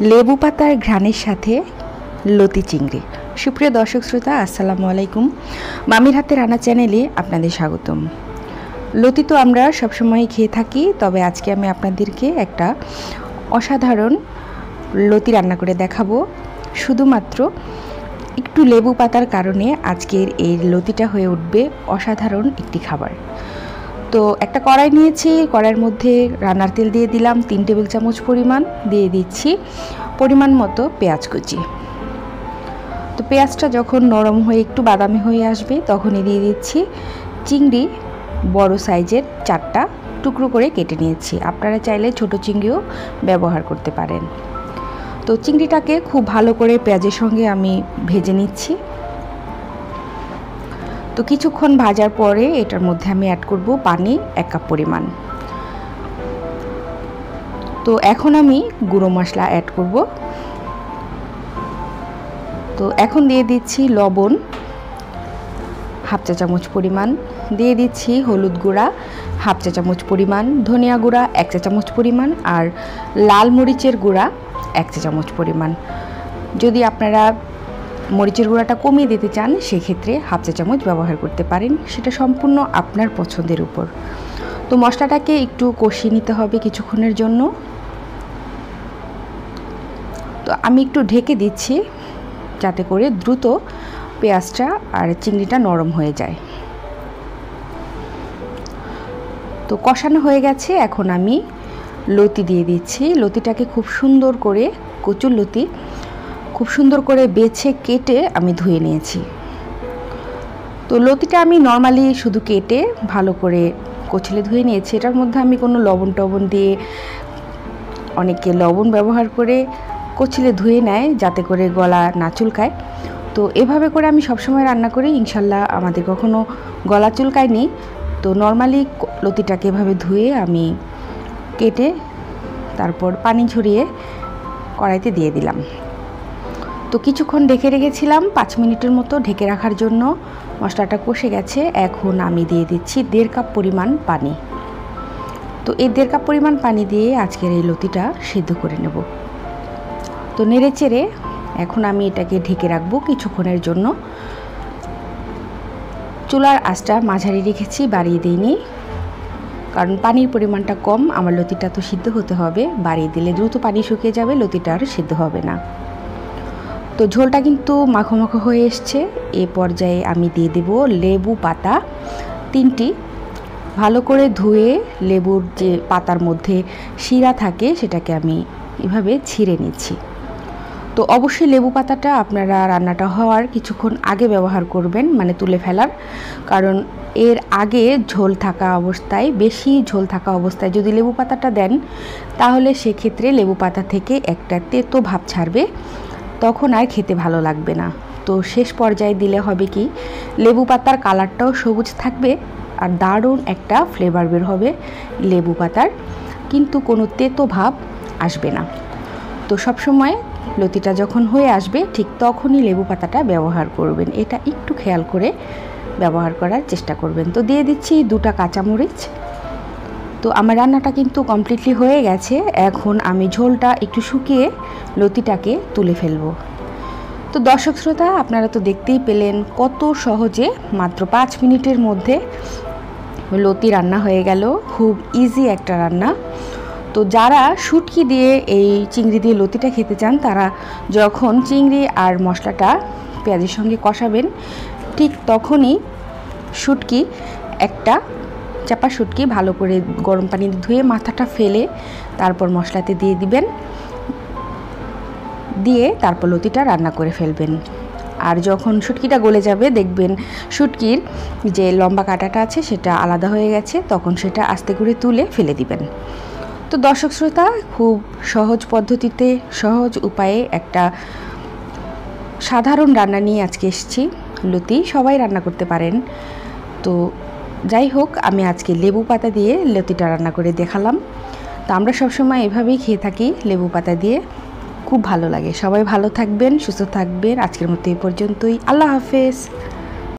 লেবু পাতার ঘ্রাণের সাথে লতি চিংড়ি। সুপ্রিয় দর্শক শ্রোতা, আসসালামু আলাইকুম। মামির হাতে রান্না চ্যানেলে আপনাদের স্বাগতম। লতি তো আমরা সবসময় খেয়ে থাকি, তবে আজকে আমি আপনাদেরকে একটা অসাধারণ লতি রান্না করে দেখাবো। শুধুমাত্র একটু লেবু পাতার কারণে আজকের এই লতিটা হয়ে উঠবে অসাধারণ একটি খাবার। তো একটা কড়াই নিয়েছি, কড়াইয়ের মধ্যে রান্নার তেল দিয়ে দিলাম 3 টেবিল চামচ পরিমাণ, দিয়ে দিচ্ছি পরিমাণ মতো পেঁয়াজ কুচি। তো পেঁয়াজটা যখন নরম হয়ে একটু বাদামি হয়ে আসবে তখনই দিয়ে দিচ্ছি চিংড়ি, বড় সাইজের 4টা টুকরো করে কেটে নিয়েছি। আপনারা চাইলে ছোট চিংড়িও ব্যবহার করতে পারেন। তো চিংড়িটাকে খুব ভালো করে পেঁয়াজের সঙ্গে আমি ভেজে নিচ্ছি। তো কিছুক্ষণ ভাজার পরে এটার মধ্যে আমি অ্যাড করব পানি 1 কাপ পরিমাণ। তো এখন আমি গুঁড়ো মশলা অ্যাড করব। তো এখন দিয়ে দিচ্ছি লবণ 1/2 চা চামচ পরিমাণ, দিয়ে দিচ্ছি হলুদ গুঁড়া 1/2 চা চামচ পরিমাণ, ধনিয়া গুঁড়া 1 চা চামচ পরিমাণ, আর লাল মরিচের গুঁড়া 1 চা চামচ পরিমাণ। যদি আপনারা মরিচের গুঁড়াটা কমিয়ে দিতে চান সেক্ষেত্রে 1/2 চা চামচ ব্যবহার করতে পারেন, সেটা সম্পূর্ণ আপনার পছন্দের উপর। তো মশলাটাকে একটু কষিয়ে নিতে হবে কিছুক্ষণের জন্য। তো আমি একটু ঢেকে দিচ্ছি যাতে করে দ্রুত পেঁয়াজটা আর চিংড়িটা নরম হয়ে যায়। তো কষানো হয়ে গেছে, এখন আমি লতি দিয়ে দিচ্ছি। লতিটাকে খুব সুন্দর করে, কচুর লতি খুব সুন্দর করে বেছে কেটে আমি ধুয়ে নিয়েছি। তো লতিটা আমি নর্মালি শুধু কেটে ভালো করে কচলে ধুয়ে নিয়েছি। এটার মধ্যে আমি কোনো লবণ টবণ দিয়ে, অনেকে লবণ ব্যবহার করে কচলে ধুয়ে নেয় যাতে করে গলা না চুলকায়। তো এভাবে করে আমি সবসময় রান্না করি, ইনশাল্লাহ আমাদের কখনো গলা চুলকায়নি। তো নর্মালি লতিটাকে এভাবে ধুয়ে আমি কেটে তারপর পানি ঝরিয়ে কড়াইতে দিয়ে দিলাম। তো কিছুক্ষণ ঢেকে রেখেছিলাম 5 মিনিটের মতো ঢেকে রাখার জন্য। মশলাটা কষে গেছে, এখন আমি দিয়ে দিচ্ছি 1.5 কাপ পরিমাণ পানি। তো এই 1.5 কাপ পরিমাণ পানি দিয়ে আজকের এই লতিটা সিদ্ধ করে নেব। তো নেড়ে চেড়ে এখন আমি এটাকে ঢেকে রাখবো কিছুক্ষণের জন্য। চুলার আঁচটা মাঝারি রেখেছি, বাড়িয়ে দিইনি, কারণ পানির পরিমাণটা কম। আমার লতিটা তো সিদ্ধ হতে হবে, বাড়িয়ে দিলে দ্রুত পানি শুকিয়ে যাবে, লতিটা আর সিদ্ধ হবে না। তো ঝোলটা কিন্তু মাখো মাখো হয়ে এসছে। এ পর্যায়ে আমি দিয়ে দেব লেবু পাতা 3টি। ভালো করে ধুয়ে লেবুর যে পাতার মধ্যে শিরা থাকে সেটাকে আমি এভাবে ছিঁড়ে নিচ্ছি। তো অবশ্যই লেবু পাতাটা আপনারা রান্নাটা হওয়ার কিছুক্ষণ আগে ব্যবহার করবেন, মানে তুলে ফেলার, কারণ এর আগে ঝোল থাকা অবস্থায়, বেশি ঝোল থাকা অবস্থায় যদি লেবু পাতাটা দেন তাহলে সেক্ষেত্রে লেবু পাতা থেকে একটা তেতো ভাব ছাড়বে, তখন আর খেতে ভালো লাগবে না। তো শেষ পর্যায়ে দিলে হবে কি, লেবু পাতার কালারটাও সবুজ থাকবে আর দারুণ একটা ফ্লেভার বের হবে লেবু পাতার, কিন্তু কোনো তেতো ভাব আসবে না। তো সবসময় লতিটা যখন হয়ে আসবে ঠিক তখনই লেবু পাতাটা ব্যবহার করবেন, এটা একটু খেয়াল করে ব্যবহার করার চেষ্টা করবেন। তো দিয়ে দিচ্ছি 2টা কাঁচামরিচ। তো আমার রান্নাটা কিন্তু কমপ্লিটলি হয়ে গেছে। এখন আমি ঝোলটা একটু শুকিয়ে লতিটাকে তুলে ফেলবো। তো দর্শক শ্রোতা, আপনারা তো দেখতেই পেলেন কত সহজে মাত্র 5 মিনিটের মধ্যে লতি রান্না হয়ে গেল। খুব ইজি একটা রান্না। তো যারা শুটকি দিয়ে এই চিংড়ি দিয়ে লতিটা খেতে চান, তারা যখন চিংড়ি আর মশলাটা পেঁয়াজের সঙ্গে কষাবেন ঠিক তখনই শুটকি, একটা চাপা শুটকি ভালো করে গরম পানি ধুয়ে মাথাটা ফেলে তারপর মশলাতে দিয়ে দিবেন, দিয়ে তারপর লতিটা রান্না করে ফেলবেন। আর যখন শুটকিটা গলে যাবে দেখবেন শুটকির যে লম্বা কাঁটাটা আছে সেটা আলাদা হয়ে গেছে, তখন সেটা আস্তে করে তুলে ফেলে দিবেন। তো দর্শক শ্রোতা, খুব সহজ পদ্ধতিতে, সহজ উপায়ে একটা সাধারণ রান্না নিয়ে আজকে এসেছি। লতি সবাই রান্না করতে পারেন। তো যাই হোক, আমি আজকে লেবু পাতা দিয়ে লতিটা রান্না করে দেখালাম। তো আমরা সবসময় এভাবেই খেয়ে থাকি লেবু পাতা দিয়ে, খুব ভালো লাগে। সবাই ভালো থাকবেন, সুস্থ থাকবেন। আজকের মতো এই পর্যন্তই। আল্লাহ হাফেজ।